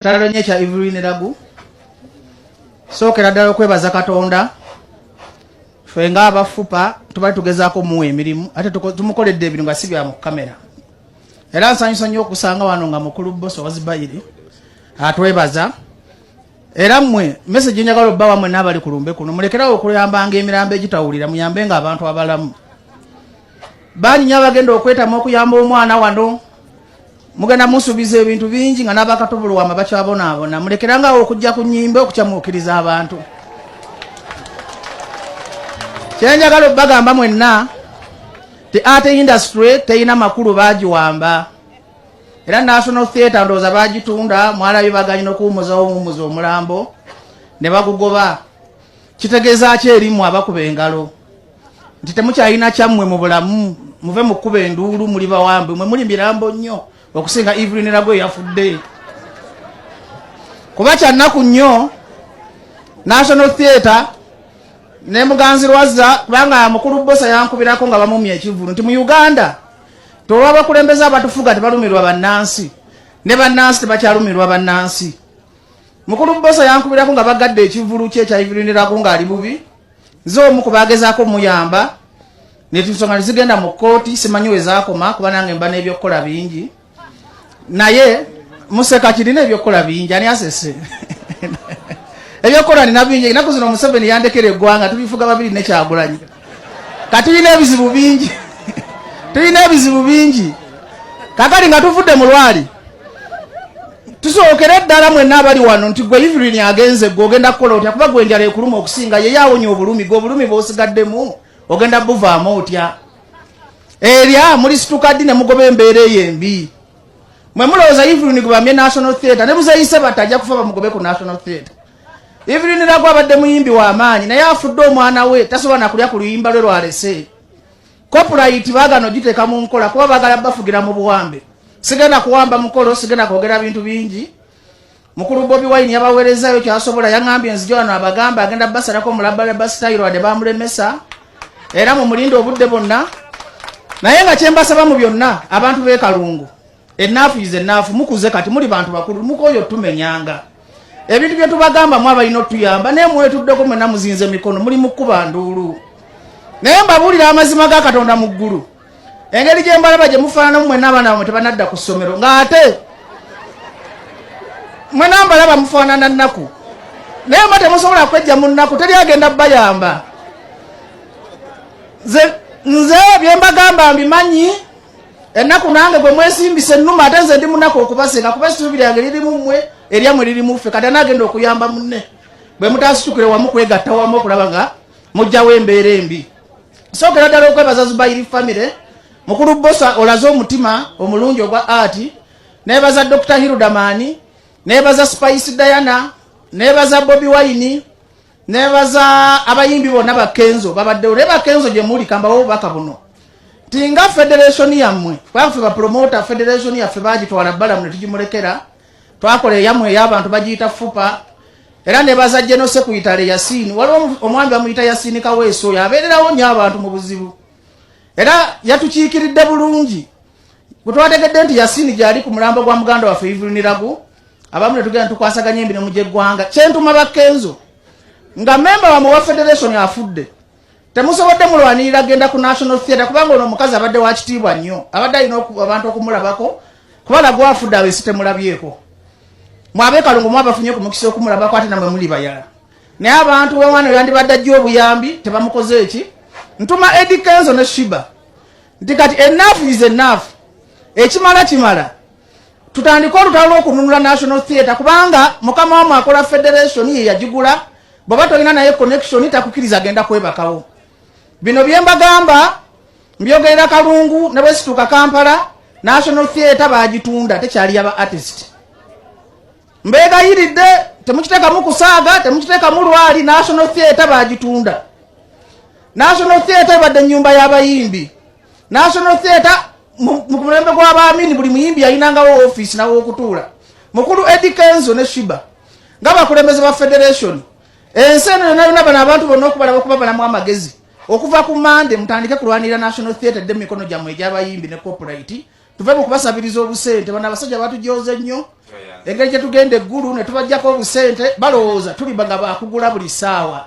Talonye cha Evelyn Lagu sookera ddala okwebaza Katonda ffe nga abafupa tubali tugezaako muwa emirimu ate tumukoledde ebintu nga si bya mu kamera era nsanyusa nnyo okusanga wano nga mukulu boso wazibayiri atwebaza era mmwe message njagala obba wamwe n'abali ku lumbe kuno mulekerawo okuyambanga emirambo egitawulira muyambenga abantu abalamu banyinya bagenda okwetamu okuyamba omwana wano mugenda musubiza ebintu bingi nga n'abakatubulwama bakyabonaabona mulekerangawo okujja ku nnyimba okukyamuukiriza abantu kyenjagala obbagamba mwenna ti ate industry teyina makulu bagiwamba era National Theatre ndowooza bagitunda mwalabye baganyina okuwumuzawo omuwumuza omulambo ne bagugoba kitegeeza ki erimu abakuba engalo nti temukyalina kyammwe mu bulamu muve mu kkuba enduulu muli bawambe mwe muli mirambo nnyo okusinga Evelyn Lagu yafudde kuba kyannaku nnyo National Theatre ne muganzirwaza kubanga mukulu bosa yankubirako nga bamumya ekivulu nti mu Uganda tolwa bakulembeza abatufuga tebalumirwa bannansi ne bannansi tebakyalumirwa bannansi mukulu bosa yankubirako nga bagadde ekivulu kye kya Evelyn Lagu nga ali bubi zo omu kubagezaako muyamba ne tusonga zigenda mu kooti simanyi wezaakoma kuba nange mba n'ebyokukola bingi naye museka kirina ebyokukola bingi ani asese ebyokukola nina bingi ennaku zino Museveni yandekera eggwanga tubifuga babiri ne Kyagulanyi kati tulina ebizibu bingi tulina ebizibu bingi kakali nga tuvudde mu lwali tusookera eddala mwenna abali wano nti gwe Evelyn agenze gwe ogenda kukola otya kuba gwe enjala ekuluma okusinga ye yawonya obulumi gwe obulumi bw'osigaddemu ogenda buvaamu otya erya muli situkaddi ne mugoba embeera eyo embi mwe mulowooza Evelyn gwe bamye National Theatre ne muzeyise batajja kufa bamugobe ku National Theatre Evelyn Lagu abadde muyimbi w'amaanyi naye afudde omwana we tasobola nakulya ku luyimba lwe lwalese copyright baagano giteeka mu nkola kuba baagala bafugira mu buwambe sigenda kuwamba mukolo sigenda kwogera bintu bingi mukulu Bobi Wine yabaweerezayo kyasobola yaŋambye nzija wano abagamba agenda basalako mulabale basitayiro wadde bamulemesa era mu mulinde obudde bonna naye nga kyembasaba mu byonna abantu b'ekalungu ennaafu ize ennaafu mukuze kati muli bantu bakulu mukoyo tumenyanga ebintu bye tubagamba mu abalina otuyamba naye mwetuddeko mwenna muzinze mikono muli mukuba nduulu naye mbabuulira amazima ga Katonda mu ggulu engeri gye mbalaba gye mufaananamu mwenna abaana bamwe tebanadda ku ssomero ng'ate mwenna mbalaba mufaanana nnaku naye mba temusobola kwejja mu nnaku teri agenda bayamba nze bye mbagamba mbimanyi ennaku nange gwe mwesimbise ennuma ate nze ndi munaku okubasinga kuba essuubi lyange lirimu mmwe eryammwe lirimu ffe kati anaagenda okuyamba munne bwe mutasitukire wamu kwegatta wamu okulaba nga mujjawo embeera embi sookera ddala okwebaza Zubairi famire mukulu bosa olaze omutima omulungi ogwa ati nebaza Dr. Hirudamani nebaza Spice Diana nebaza Bobi Wine nebaza abayimbi bonna bakenzo babaddewo ne bakenzo gye muli kambawo obubaka buno tinga federation yammwe twafe bapromota federation yaffe bagitwala bbalamu ne tugimulekera twakola eyamwe ey'abantu bagiyita fupa era nebaza General Secretary Yasini waliwo omwami bamuyita Yasini Kaweesi oyo abeererawo nnyo abantu mu buzibu era yatukiikiridde bulungi bwetwategedde nti Yasini gyali ku mulambo gwa muganda waffe Evelyn Lagu abamu ne tugenda tukwasaganya emirimu gy'eggwanga kyentuma bakenzo nga memba wamwe wa federation afudde temusobodde mulwanirira genda ku National Theatre kubanga ono omukazi abadde wa kitiibwa nnyo abadde alina abantu okumulabako kuba Lagu afudde abesi temulabyeko mwabeekalungu mwabafunye ku mukisa okumulabako ate namwe muli bayala naye abantu wewana yandibadde ajja obuyambi tebamukoze eki ntuma Eddie Kenzo ne Shiba nti kati enough is enough ekimala kimala tutandika olutalo lw'okununula National Theatre kubanga mukama wamu akola federation ye yagigula bw'oba tolina naye connection takukiriza agenda kwebakawo bino bye mbagamba mbyogerera kalungu ne bwesituuka Kampala National Theatre bagitunda tekyali yaba artist mbeegayiridde temukiteekamu kusaaga temukiteekamu lwali National Theatre bagitunda National Theatre ebadde ennyumba y'abayimbi National Theatre mu mulembe gw'abaamini buli muyimbi yayinangawo office nawo okutuula mukulu Eddie Kenzo ne Shiba nga bakulembeze ba federation ensi eno yonna bano abantu bonna okubalaba okubabalamu amagezi okuva ku Mande mutandike kulwanira National Theatre de mikono gyammwe egy'abayimbi ne copyright tuve mu kubasabiriza obusente bana abasajja batujoze nnyo engeri gye tugenda eggulu ne tubajjako obusente balowooza tuli baga bakugula buli ssaawa